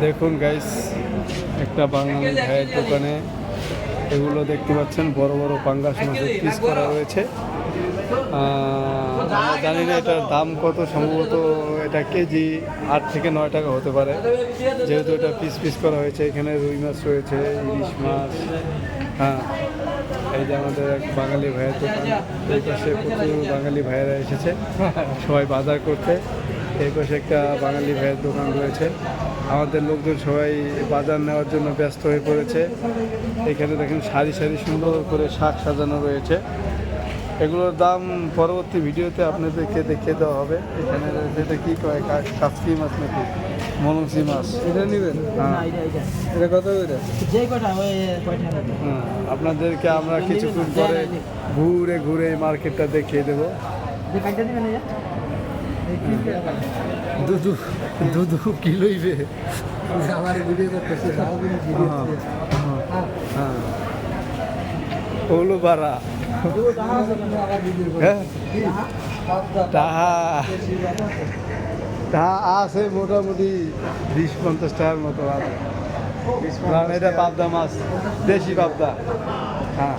দেখুন গাইস, একটা বাঙালি ভাইয়ের দোকানে এগুলো দেখতে পাচ্ছেন, বড় বড় পাঙ্গাস মাছের পিস করা রয়েছে। আমরা জানি না এটার দাম কত, সম্ভবত এটা কেজি 8 থেকে 9 টাকা হতে পারে, যেহেতু এটা পিস পিস করা হয়েছে। এখানে রুই মাছ রয়েছে, ইলিশ মাছ। হ্যাঁ, এই যে আমাদের এক বাঙালি ভাইয়ের দোকান। এই পাশে প্রচুর বাঙালি ভাইয়েরা এসেছে সবাই বাজার করতে। এই পাশে একটা বাঙালি ভাইয়ের দোকান রয়েছে। আমাদের লোকজন সবাই বাজার নেওয়ার জন্য ব্যস্ত হয়ে পড়েছে। এখানে দেখেন সারি সারি সুন্দর করে শাক সাজানো রয়েছে। এগুলোর দাম পরবর্তী ভিডিওতে আপনাদেরকে দেখিয়ে দেওয়া হবে। এখানে যেটা কী কয়, কাচকি মাছ নাকি মলংসি মাছ, এটা নেবেন? হ্যাঁ, এটা কত করে? আপনাদেরকে আমরা কিছুক্ষণ পরে ঘুরে ঘুরে মার্কেটটা দেখিয়ে দেবো। দুধু কিলোইবে আমার ভিডিও করতেছে। হ্যাঁ, ওগুলো বাড়া তাহা আছে মোটামুটি 20-50 টাকার মতো আছে। এটা পাবদা মাছ, দেশি পাবদা। হ্যাঁ।